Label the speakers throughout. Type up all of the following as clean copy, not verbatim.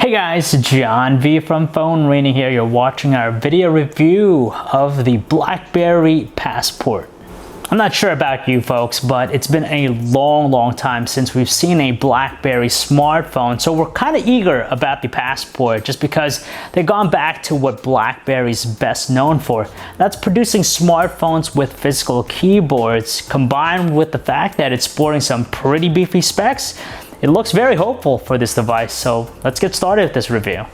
Speaker 1: Hey guys, John V from PhoneArena here. You're watching our video review of the BlackBerry Passport. I'm not sure about you folks, but it's been a long time since we've seen a BlackBerry smartphone, so we're kind of eager about the Passport just because they've gone back to what BlackBerry's best known for. That's producing smartphones with physical keyboards, combined with the fact that it's sporting some pretty beefy specs. It looks very hopeful for this device, so let's get started with this review.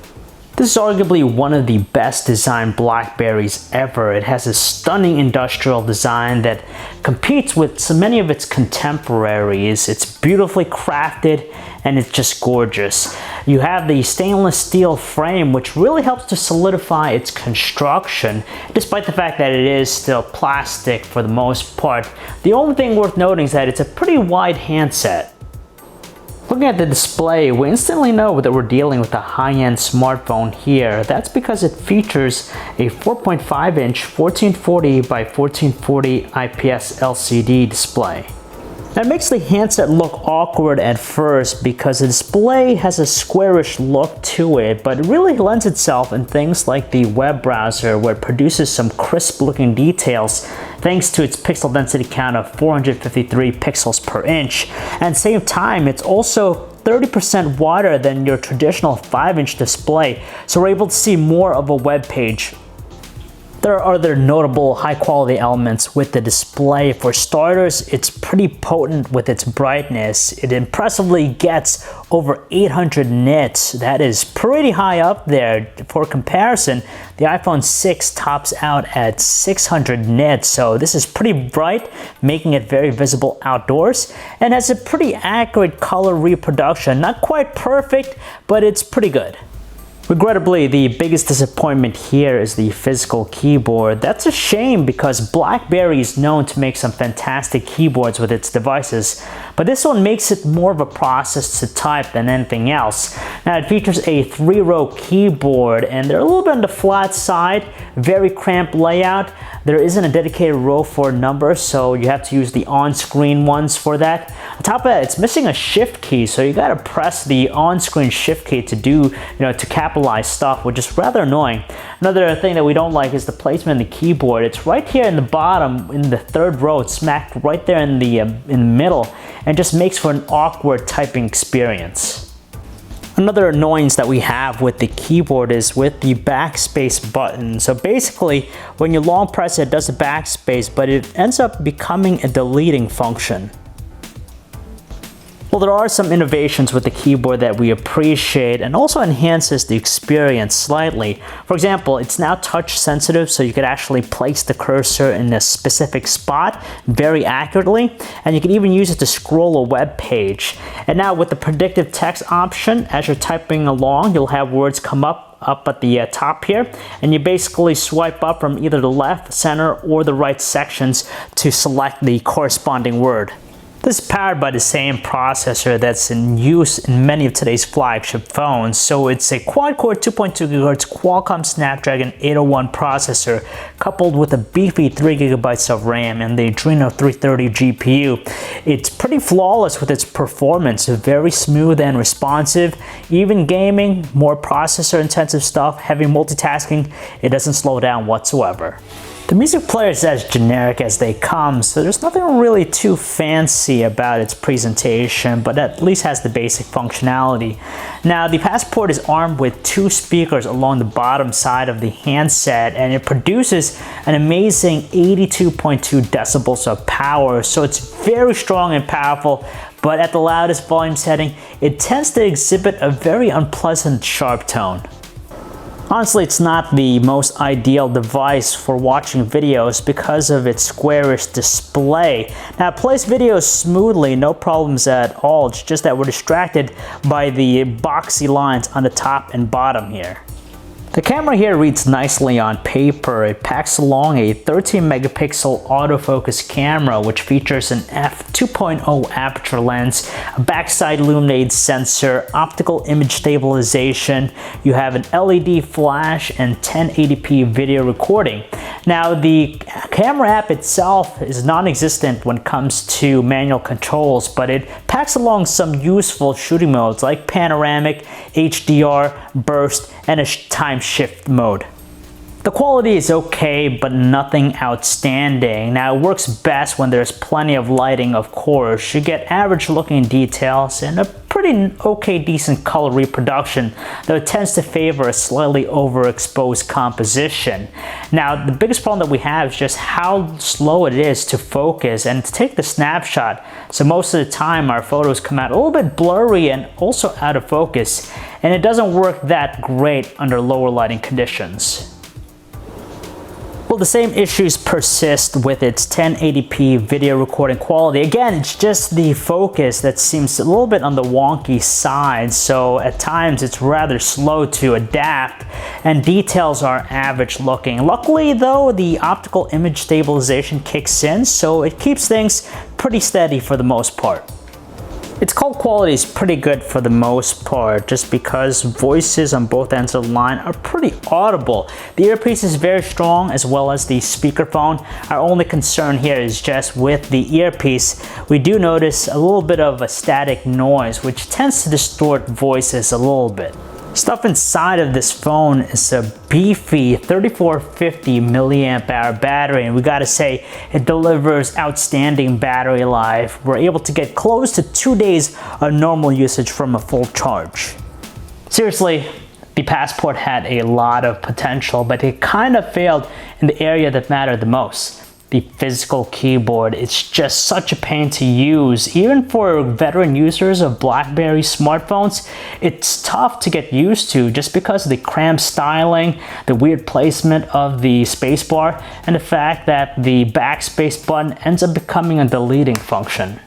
Speaker 1: This is arguably one of the best designed BlackBerries ever. It has a stunning industrial design that competes with so many of its contemporaries. It's beautifully crafted and it's just gorgeous. You have the stainless steel frame, which really helps to solidify its construction, despite the fact that it is still plastic for the most part. The only thing worth noting is that it's a pretty wide handset. Looking at the display, we instantly know that we're dealing with a high-end smartphone here. That's because it features a 4.5-inch 1440 by 1440 IPS LCD display. That makes the handset look awkward at first because the display has a squarish look to it, but it really lends itself in things like the web browser, where it produces some crisp looking details thanks to its pixel density count of 453 pixels per inch. And at the same time, it's also 30% wider than your traditional 5-inch display, so we're able to see more of a web page. There are other notable high-quality elements with the display. For starters, it's pretty potent with its brightness. It impressively gets over 800 nits. That is pretty high up there. For comparison, the iPhone 6 tops out at 600 nits, so this is pretty bright, making it very visible outdoors, and has a pretty accurate color reproduction. Not quite perfect, but it's pretty good. Regrettably, the biggest disappointment here is the physical keyboard. That's a shame because BlackBerry is known to make some fantastic keyboards with its devices, but this one makes it more of a process to type than anything else. Now, it features a 3-row keyboard, and they're a little bit on the flat side, very cramped layout. There isn't a dedicated row for numbers, so you have to use the on-screen ones for that. On top of that, it's missing a shift key, so you gotta press the on-screen shift key to to capitalize stuff, which is rather annoying. Another thing that we don't like is the placement of the keyboard. It's right here in the bottom, in the 3rd row. It's smacked right there in the middle, and just makes for an awkward typing experience. Another annoyance that we have with the keyboard is with the backspace button. So basically, when you long press it, it does the backspace, but it ends up becoming a deleting function. Well, there are some innovations with the keyboard that we appreciate and also enhances the experience slightly. For example, it's now touch sensitive, so you could actually place the cursor in a specific spot very accurately, and you can even use it to scroll a web page. And now with the predictive text option, as you're typing along, you'll have words come up at the top here, and you basically swipe up from either the left, center, or the right sections to select the corresponding word. This is powered by the same processor that's in use in many of today's flagship phones. So it's a quad-core 2.2 GHz Qualcomm Snapdragon 801 processor coupled with a beefy 3 GB of RAM and the Adreno 330 GPU. It's pretty flawless with its performance, very smooth and responsive. Even gaming, more processor-intensive stuff, heavy multitasking, it doesn't slow down whatsoever. The music player is as generic as they come, so there's nothing really too fancy about its presentation, but at least has the basic functionality. Now, the Passport is armed with 2 speakers along the bottom side of the handset, and it produces an amazing 82.2 decibels of power, so it's very strong and powerful. But at the loudest volume setting, it tends to exhibit a very unpleasant sharp tone. Honestly, it's not the most ideal device for watching videos because of its squarish display. Now, it plays videos smoothly, no problems at all. It's just that we're distracted by the boxy lines on the top and bottom here. The camera here reads nicely on paper. It packs along a 13 megapixel autofocus camera, which features an f2.0 aperture lens, a backside illuminated sensor, optical image stabilization. You have an LED flash and 1080p video recording. Now, the camera app itself is non-existent when it comes to manual controls, but it packs along some useful shooting modes like panoramic, HDR, burst, and a time shift mode. The quality is okay, but nothing outstanding. Now, it works best when there's plenty of lighting, of course. You get average looking details and a pretty okay decent color reproduction, though it tends to favor a slightly overexposed composition. Now, the biggest problem that we have is just how slow it is to focus and to take the snapshot. So most of the time our photos come out a little bit blurry and also out of focus, and it doesn't work that great under lower lighting conditions. Well, the same issues persist with its 1080p video recording quality. Again, it's just the focus that seems a little bit on the wonky side, so at times it's rather slow to adapt, and details are average looking. Luckily though, the optical image stabilization kicks in, so it keeps things pretty steady for the most part. Its call quality is pretty good for the most part, just because voices on both ends of the line are pretty audible. The earpiece is very strong, as well as the speakerphone. Our only concern here is just with the earpiece. We do notice a little bit of a static noise, which tends to distort voices a little bit. Stuff inside of this phone is a beefy 3450 milliamp hour battery, and we gotta say, it delivers outstanding battery life. We're able to get close to 2 days of normal usage from a full charge. Seriously, the Passport had a lot of potential, but it kind of failed in the area that mattered the most. The physical keyboard. It's just such a pain to use. Even for veteran users of BlackBerry smartphones, it's tough to get used to just because of the cramped styling, the weird placement of the spacebar, and the fact that the backspace button ends up becoming a deleting function.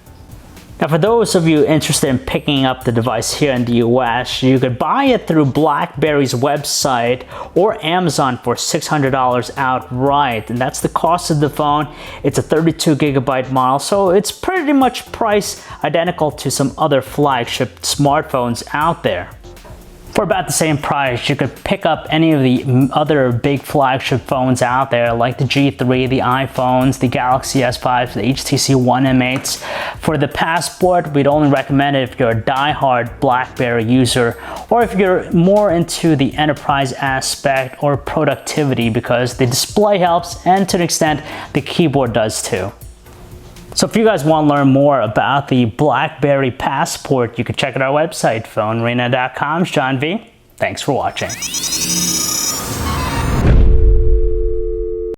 Speaker 1: Now, for those of you interested in picking up the device here in the US, you could buy it through BlackBerry's website or Amazon for $600 outright, and that's the cost of the phone. It's a 32 gigabyte model, so it's pretty much priced identical to some other flagship smartphones out there. For about the same price, you could pick up any of the other big flagship phones out there, like the G3, the iPhones, the Galaxy S5, the HTC One M8s. For the Passport, we'd only recommend it if you're a die-hard BlackBerry user, or if you're more into the enterprise aspect or productivity, because the display helps, and to an extent, the keyboard does too. So if you guys want to learn more about the BlackBerry Passport, you can check out our website, PhoneArena.com. John V. Thanks for watching.